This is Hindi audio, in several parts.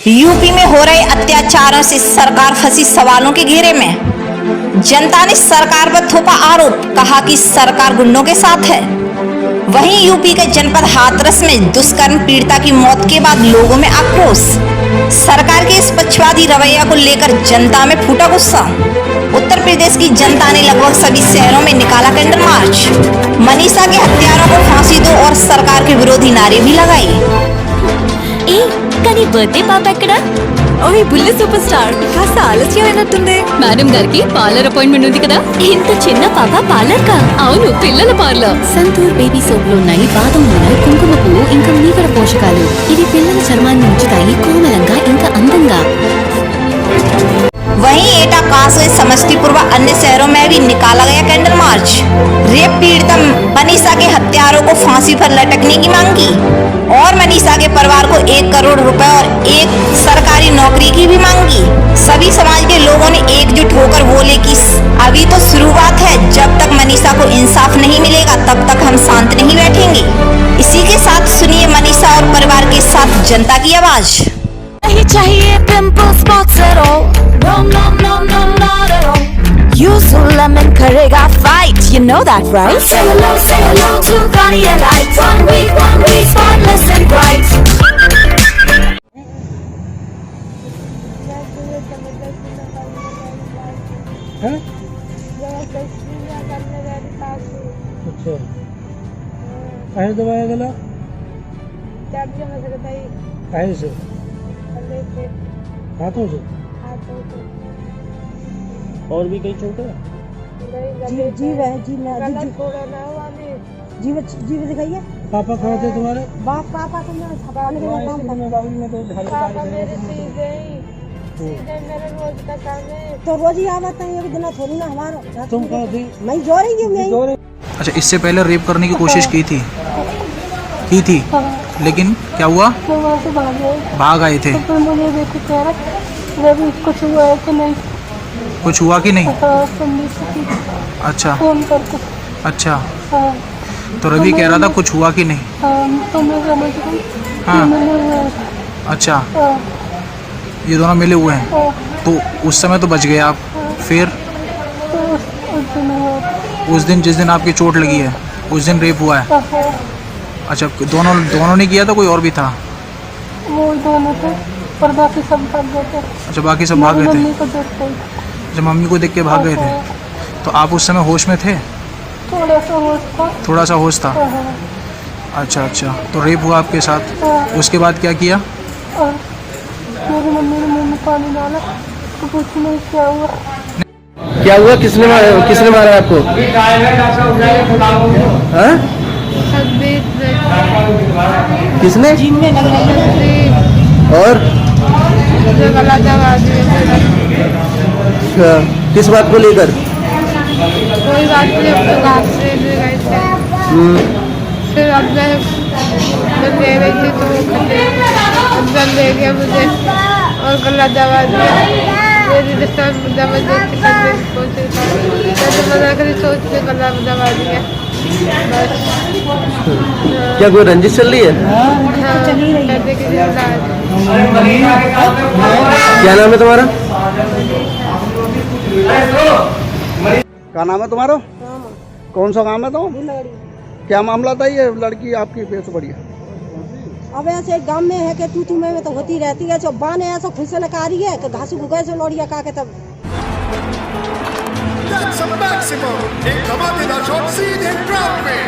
यूपी में हो रहे अत्याचारों से सरकार फंसी सवालों के घेरे में। जनता ने सरकार पर थोपा आरोप, कहा कि सरकार गुंडों के साथ है। वहीं यूपी के जनपद हाथरस में दुष्कर्म पीड़िता की मौत के बाद लोगों में आक्रोश। सरकार के इस पक्षपाती रवैया को लेकर जनता में फूटा गुस्सा। उत्तर प्रदेश की जनता ने लगभग सभी शहरों में निकाला कैंडल मार्च। मनीषा के हत्यारों को फांसी दो और सरकार के विरोधी नारे भी लगाए। కానీ బర్త్డే పాప ఎక్కడ? ఓయ్ బుల్లి సూపర్ స్టార్ కాస్త ఆలస్యమైనట్టుంది. మేడం గారికి పార్లర్ అపాయింట్మెంట్ ఉంది కదా. ఇంత చిన్న పాప పార్లర్ కా? అవును, పిల్లల పార్లర్. సంతూర్ బేబీ సోప్ లో ఉన్నాయి బాదం నూనె, కుంకుమ పువ్వు ఇంకా మీగడ పోషకాలు. ఇవి పిల్లల చర్మాన్ని ఉంచుతాయి కోమలంగా ఇంకా అందంగా. वहीं एटा कासवे समस्तीपुर व अन्य शहरों में भी निकाला गया कैंडल मार्च। रेप पीड़िता मनीषा के हत्यारों को फांसी पर लटकने की मांग की और मनीषा के परिवार को 1 करोड़ रुपए और एक सरकारी नौकरी की भी मांग की। सभी समाज के लोगों ने एकजुट होकर बोले कि अभी तो शुरुआत है, जब तक मनीषा को इंसाफ नहीं मिलेगा तब तक हम शांत नहीं बैठेंगे। इसी के साथ सुनिए मनीषा और परिवार के साथ जनता की आवाज। नहीं चाहिए pimple spots at all, no no no no not at all. You Lemon करेगा fight, you know that right? Sing along to Bonnie and Ike. One week, spotless and bright. अच्छा, काहे दबाया गला? काहे से? हाथों से? और भी कई चोट है? जीव दिखाइए। पापा कहाँ थे तुम्हारे? पापा को मैं छपाने के काम तो रोज ही आवता है, एक दिन थोड़ी ना हमारा। तुम कहाँ थी? मैं जो रही हूँ। अच्छा, इससे पहले रेप करने की कोशिश की थी? लेकिन क्या हुआ? भाग आए थे। कुछ हुआ कि नहीं? अच्छा अच्छा, तो रवि कह रहा था कुछ हुआ कि नहीं? हाँ, अच्छा, ये दोनों मिले हुए हैं। तो उस समय तो बच गए आप, फिर उस दिन जिस दिन आपकी चोट लगी है उस दिन रेप हुआ है? अच्छा, दोनों ने किया था, कोई और भी था? वो दोनों थे और बाकी सब भाग गए थे। अच्छा, बाकी सब भाग गए थे। अच्छा, मम्मी को देख के भाग गए थे। तो आप उस समय होश में थे? थोड़ा सा होश था। अच्छा अच्छा, तो रेप हुआ आपके साथ, उसके बाद क्या किया? मेरी मम्मी ने मुंह में पानी डाला तो कुछ नहीं। क्या हुआ? किसने मारा आपको? हाँ? किसने? और किस बात को लेकर? कोई बात नहीं, अब तो घास से गए थे। फिर अब मैं ले रही थी तो अंदर ले गया मुझे और गला दबा दिया। मेरी जबरदस्ती करने की कोशिश मैंने मना करी, सोच के गला दबा दिया बस। क्या कोई रंजिश चल रही है? हाँ, करने की क्या नाम है तुम्हारा? क्या नाम है तुम्हारा? कौन सा काम है तो? क्या मामला था ये लड़की आपकी पेश बढ़िया? अब ऐसे गांव में है कि तू में तो होती रहती है। जो बाने ऐसा खुशल कारी है कि घासू गए से लौड़िया का के तब एक धमाकेदार शॉट सीधे ग्राउंड में।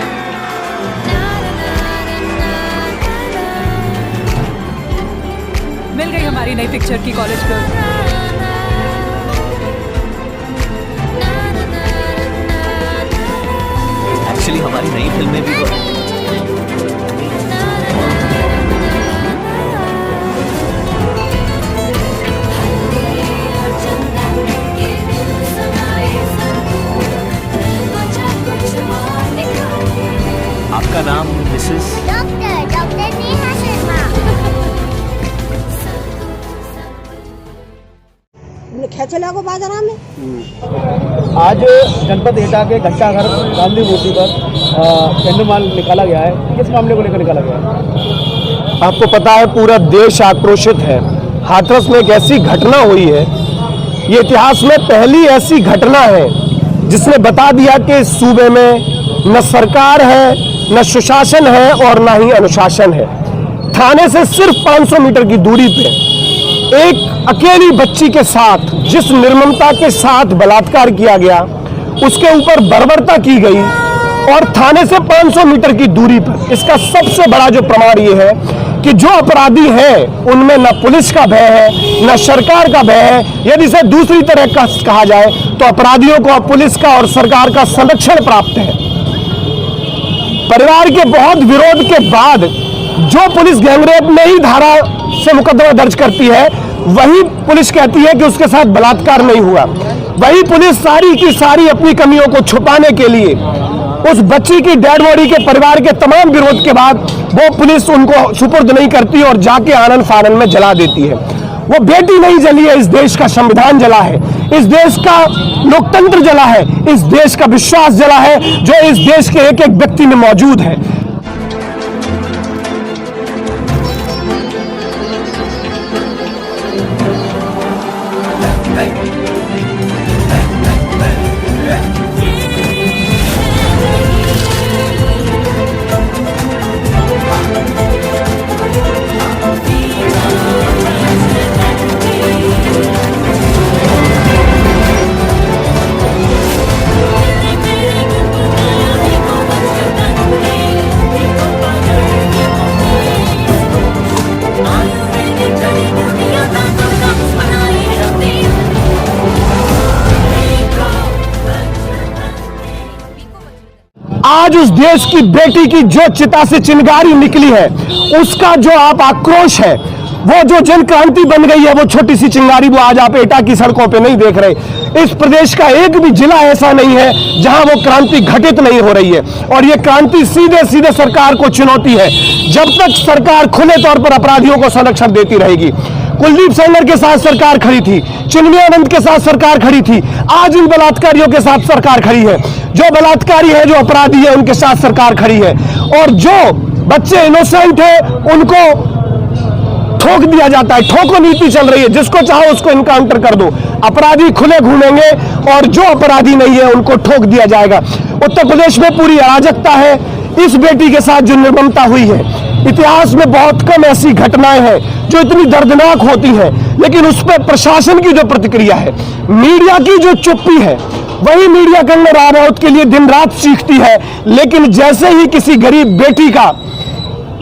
मिल गई हमारी नई पिक्चर की कॉलेज को। एक्चुअली हमारी नई फिल्में भी आपका नाम मिसेस? डॉक्टर नेहा शर्मा। खेचे लागो बाजार में। आज जनपद एटा के घंटाघर गांधी मूर्ति पर कैंडल मार्च निकाला गया है। किस मामले को लेकर निकाला गया है? आपको पता है पूरा देश आक्रोशित है हाथरस में एक ऐसी घटना हुई है, ये इतिहास में पहली ऐसी घटना है जिसने बता दिया कि इस सूबे में न सरकार है, न सुशासन है और न ही अनुशासन है। थाने से सिर्फ 500 मीटर की दूरी पे एक अकेली बच्ची के साथ जिस निर्ममता के साथ बलात्कार किया गया, उसके ऊपर बर्बरता की गई और थाने से 500 मीटर की दूरी पर। इसका सबसे बड़ा जो प्रमाण ये है कि जो अपराधी हैं उनमें न पुलिस का भय है, न सरकार का भय है। यदि इसे दूसरी तरह का कहा जाए तो अपराधियों को पुलिस का और सरकार का संरक्षण प्राप्त है। परिवार के बहुत विरोध के बाद जो पुलिस गैंगरेप में ही धारा से मुकदमा दर्ज करती है, वही पुलिस कहती है कि उसके साथ बलात्कार नहीं हुआ। वही पुलिस सारी की सारी अपनी कमियों को छुपाने के लिए उस बच्ची की डेड बॉडी के परिवार के तमाम विरोध के बाद वो पुलिस उनको सुपुर्द नहीं करती और जाके आनन फानन में जला देती है। वो बेटी नहीं जली है, इस देश का संविधान जला है, इस देश का लोकतंत्र जला है, इस देश का विश्वास जला है जो इस देश के एक एक व्यक्ति में मौजूद है। आज उस देश की बेटी की जो चिता से चिंगारी निकली है, उसका जो आप आक्रोश है, वो जो जन क्रांति बन गई है, वो छोटी सी चिंगारी वो आज आप एटा की सड़कों पे नहीं देख रहे। इस प्रदेश का एक भी जिला ऐसा नहीं है जहां वो क्रांति घटित नहीं हो रही है और ये क्रांति सीधे सीधे सरकार को चुनौती है। जब तक सरकार खुले तौर पर अपराधियों को संरक्षण देती रहेगी, कुलदीप सेंगर के साथ सरकार खड़ी थी, चिन्मयानंद के साथ सरकार खड़ी थी, आज इन बलात्कारियों के साथ सरकार खड़ी है। जो बलात्कारी है, जो अपराधी है, उनके साथ सरकार खड़ी है और जो बच्चे इनोसेंट है उनको ठोक दिया जाता है। ठोको नीति चल रही है, जिसको चाहो उसको इनकाउंटर कर दो। अपराधी खुले घूमेंगे और जो अपराधी नहीं है उनको ठोक दिया जाएगा। उत्तर प्रदेश में पूरी अराजकता है। इस बेटी के साथ जो निर्ममता हुई है, इतिहास में बहुत कम ऐसी घटनाएं हैं जो इतनी दर्दनाक होती हैं, लेकिन उस पर प्रशासन की जो प्रतिक्रिया है, मीडिया की जो चुप्पी है, वही मीडिया कंगना राणावत के लिए दिन रात सीखती है। लेकिन जैसे ही किसी गरीब बेटी का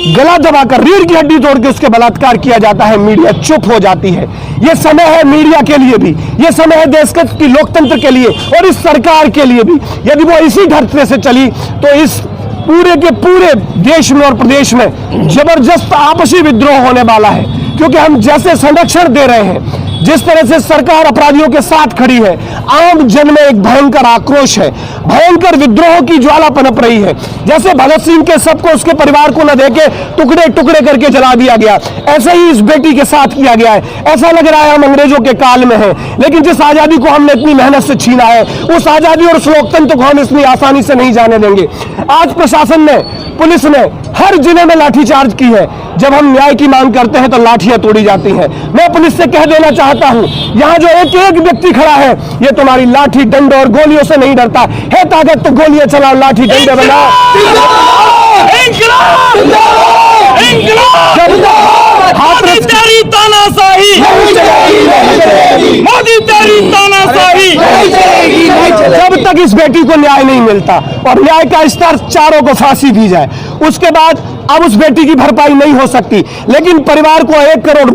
गला दबाकर रीढ़ की हड्डी तोड़ के उसके बलात्कार किया जाता है, मीडिया चुप हो जाती है। यह समय है मीडिया के लिए भी, यह समय है देश की लोकतंत्र के लिए और इस सरकार के लिए भी। यदि वो इसी ढर्ते से चली तो इस पूरे के पूरे देश में और प्रदेश में जबरदस्त आपसी विद्रोह होने वाला है, क्योंकि हम जैसे संरक्षण दे रहे हैं, जिस तरह से सरकार अपराधियों के साथ खड़ी है, आम जन में एक भयंकर आक्रोश है, भयंकर विद्रोह की ज्वाला पनप रही है। जैसे भगत सिंह के सबको, उसके परिवार को न देके टुकड़े टुकड़े करके जला दिया गया, ऐसे ही इस बेटी के साथ किया गया है। ऐसा लग रहा है हम अंग्रेजों के काल में हैं, लेकिन जिस आजादी को हमने इतनी मेहनत से छीना है, उस आजादी और उस लोकतंत्र को हम इतनी आसानी से नहीं जाने देंगे। आज प्रशासन ने, पुलिस ने हर जिले में लाठीचार्ज की है। जब हम न्याय की मांग करते हैं तो लाठियां तोड़ी जाती हैं। मैं पुलिस से कह देना चाहता हूं, यहां जो एक एक व्यक्ति खड़ा है, ये तुम्हारी लाठी डंडे और गोलियों से नहीं डरता है। ताकत तो गोलियां चलाओ, लाठी डंडे बनाओ। मोदी तेरी तानाशाही, मोदी तेरी तानाशाही। जब तक इस बेटी को न्याय नहीं मिलता और न्याय का स्तर चारों को फांसी दी जाए, उसके बाद अब उस बेटी की भरपाई नहीं हो सकती। लेकिन परिवार को 1 करोड़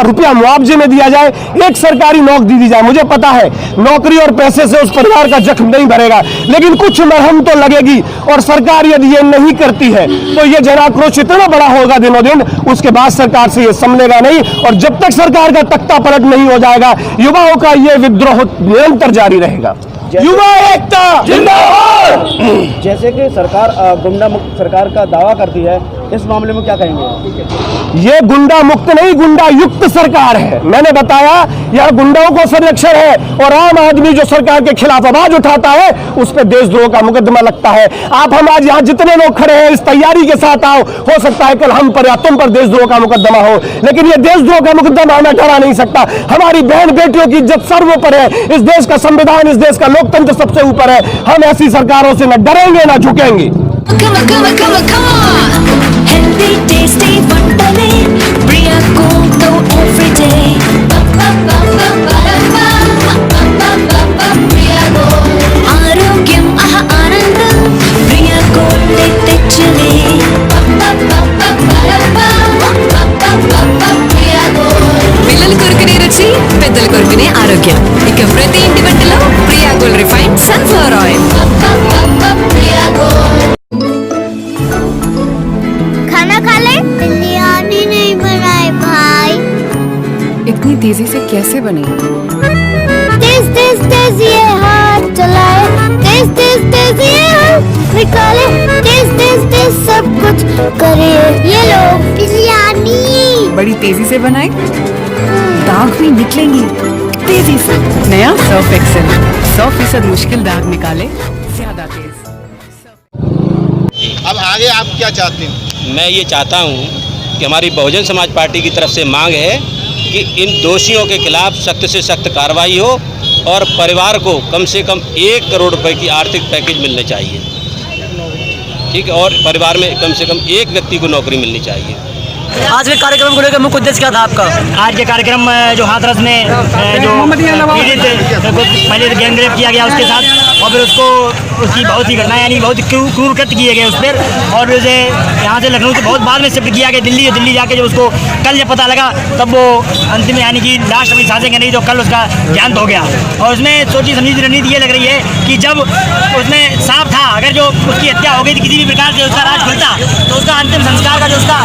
रुपया मुआवजे में दिया जाए, एक सरकारी नौकरी दी जाए। मुझे पता है नौकरी और पैसे से उस परिवार का जख्म नहीं भरेगा, लेकिन कुछ मरहम तो लगेगी। और सरकार यदि ये नहीं करती है तो ये जनाक्रोश इतना बड़ा होगा दिनों दिन, उसके बाद सरकार से ये संभलेगा नहीं। और जब तक सरकार का तख्ता पलट नहीं हो जाएगा, युवाओं का ये विद्रोह निरंतर जारी रहेगा। युवा एकता जिंदाबाद। जैसे कि सरकार गुंडा मुक्त सरकार का दावा करती है, इस मामले में क्या कहेंगे? ये गुंडा मुक्त नहीं, गुंडा युक्त सरकार है। मैंने बताया यह गुंडाओं को संरक्षण है, और आम आदमी जो सरकार के खिलाफ आवाज उठाता है उस पर देशद्रोह का मुकदमा लगता है। आप हम आज यहाँ जितने लोग खड़े हैं इस तैयारी के साथ आओ, हो सकता है कल हम पर या तुम पर देशद्रोह का मुकदमा हो, लेकिन ये देशद्रोह का मुकदमा हमें डरा नहीं सकता। हमारी बहन बेटियों की इज्जत सर्वोपरि है। इस देश का संविधान, इस देश का लोकतंत्र सबसे ऊपर है। हम ऐसी सरकारों से न डरेंगे न झुकेंगे। Healthy, tasty, వంటలే ప్రియా కోతో everyday ఆరోగ్యం ఆనందం ప్రియా కోటే తెచ్చలే పిల్లల కొరకునే రుచి, పెద్దల కొరకునే ఆరోగ్యం. ఇక ప్రతి ఇంటి వంటలో Priya gold refined sunflower oil. खाना खा ले? बिरयानी नहीं बनाए भाई। इतनी तेजी से कैसे बनी? तेज तेज तेज ये हाथ चलाए, तेज तेज तेज ये हाथ निकाले, तेज तेज तेज सब कुछ करे। ये लो बिरयानी। बड़ी तेजी से बनाए, दाग भी निकलेंगी तेजी से. नया सर्फ एक्सेल, 100% मुश्किल दाग निकाले ज्यादा तेज. अब आगे आप क्या चाहते हैं? मैं ये चाहता हूँ कि हमारी बहुजन समाज पार्टी की तरफ से मांग है कि इन दोषियों के खिलाफ सख्त से सख्त कार्रवाई हो और परिवार को कम से कम 1 करोड़ रुपए की आर्थिक पैकेज मिलने चाहिए, ठीक है, और परिवार में कम से कम एक व्यक्ति को नौकरी मिलनी चाहिए। आज के कार्यक्रम को लेकर मुख्य उद्देश्य क्या था आपका? आज के कार्यक्रम जो हाथरस में जो पीड़ित पहले गैंगरेप किया गया उसके साथ, और फिर उसको उसकी बहुत सी घटनाएं यानी बहुत क्रूर कृत्य किए गए उस पर, और उसे यहाँ से लखनऊ से बहुत बाद में शिफ्ट किया गया दिल्ली जाके जब उसको कल जब पता लगा तब वो अंतिम यानी कि लास्ट अपनी सांसें नहीं तो कल उसका देहांत हो गया। और उसमें सोची समझी रणनीति ये लग रही है कि जब उसमें साफ था अगर जो उसकी हत्या हो गई थी किसी भी प्रकार से उसका राज खुलता तो उसका अंतिम संस्कार का जो उसका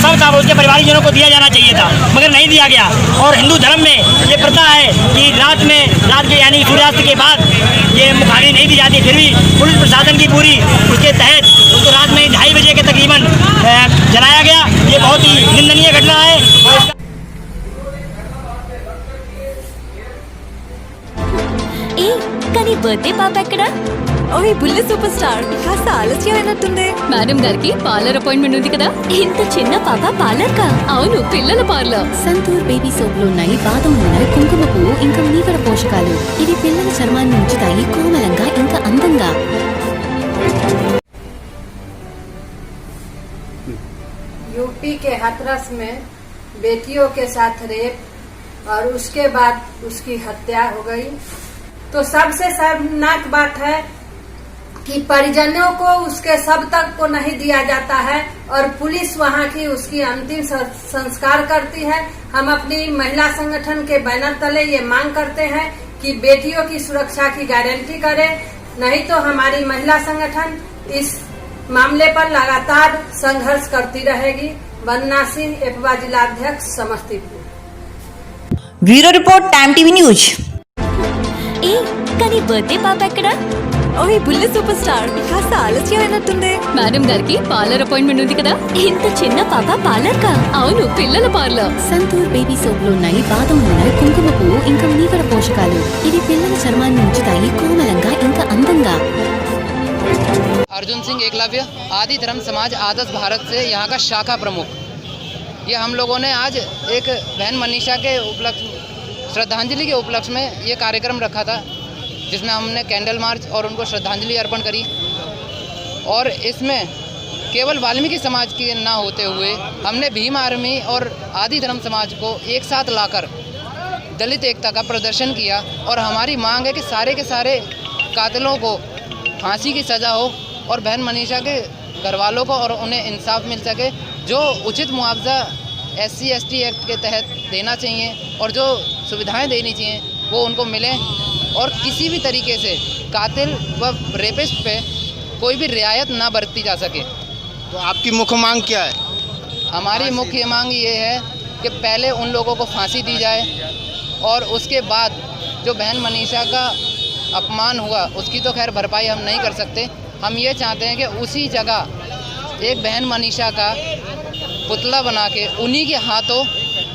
सब था वो उसके परिवारजनों को दिया जाना चाहिए था, मगर नहीं दिया गया। और हिंदू धर्म में ये प्रथा है कि रात के यानी सूर्यास्त के बाद ये मुखाग्नि नहीं दी जाती, फिर भी पुलिस प्रशासन की पूरी उसके तहत उसको रात में 2:30 बजे के तकरीबन जलाया गया। ये बहुत ही निंदनीय घटना है। కానీ బర్త్డే పాప ఎక్కడ? ఓయ్ బుల్లి సూపర్ స్టార్, కాస్త ఆలస్యమైనట్టుంది. మేడం గారికి పార్లర్ అపాయింట్మెంట్ ఉంది కదా. ఇంత చిన్న పాప పార్లర్ కా? అవును, పిల్లల పార్లర్. సంతూర్ బేబీ సోప్ లో ఉన్నాయి బాదం నూనె, కుంకుమ పువ్వు ఇంకా మీగడ పోషకాలు. ఇవి పిల్లల చర్మాన్ని ఉంచుతాయి కోమలంగా ఇంకా అందంగా. यूपी के हाथरस में बेटियों के साथ रेप और उसके बाद उसकी हत्या हो गई, तो सबसे शर्मनाक बात है कि परिजनों को उसके शव तक को नहीं दिया जाता है और पुलिस वहां की उसकी अंतिम संस्कार करती है। हम अपनी महिला संगठन के बैनर तले ये मांग करते हैं कि बेटियों की सुरक्षा की गारंटी करे, नहीं तो हमारी महिला संगठन इस मामले पर लगातार संघर्ष करती रहेगी। वंदना सिंह, एपवा जिलाध्यक्ष, Samastipur. Bureau report, time TV news. కానీ బర్త్డే పాప ఎక్కడ? ఓయ్ బుల్లి సూపర్ స్టార్, కాస్త ఆలస్యమైనట్టుంది. మేడం గారికి పార్లర్ అపాయింట్మెంట్ ఉంది కదా. ఇంత చిన్న పాప పార్లర్ కా? అవును, పిల్లల పార్లర్. సంతూర్ బేబీ సోప్ లో ఉన్నాయి బాదం నూనె, కుంకుమ పువ్వు ఇంకా మీగడ పోషకాలు. ఇవి పిల్లల చర్మాన్ని ఉంచుతాయి కోమలంగా ఇంకా అందంగా. अर्जुन सिंह एकलव्य, आदि धर्म समाज आदर्श भारत से यहाँ का शाखा प्रमुख। ये हम लोगों ने आज एक बहन मनीषा के उपलक्ष्य श्रद्धांजलि के उपलक्ष्य में ये कार्यक्रम रखा था, जिसमें हमने कैंडल मार्च और उनको श्रद्धांजलि अर्पण करी। और इसमें केवल वाल्मीकि समाज के ना होते हुए हमने भीम आर्मी और आदि धर्म समाज को एक साथ लाकर दलित एकता का प्रदर्शन किया। और हमारी मांग है कि सारे के सारे कातिलों को फांसी की सज़ा हो और बहन मनीषा के घर वालों को और उन्हें इंसाफ मिल सके। जो उचित मुआवजा SC/ST एक्ट के तहत देना चाहिए और जो सुविधाएं देनी चाहिए वो उनको मिलें, और किसी भी तरीके से कातिल व रेपिस्ट पे कोई भी रियायत ना बरती जा सके। तो आपकी मुख्य मांग क्या है? हमारी मुख्य मांग ये है कि पहले उन लोगों को फांसी दी जाए और उसके बाद जो बहन मनीषा का अपमान हुआ उसकी तो खैर भरपाई हम नहीं कर सकते। हम ये चाहते हैं कि उसी जगह एक बहन मनीषा का पुतला बना के उन्हीं के हाथों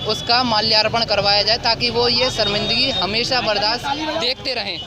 उसका माल्यार्पण करवाया जाए ताकि वो ये शर्मिंदगी हमेशा बर्दाश्त देखते रहें।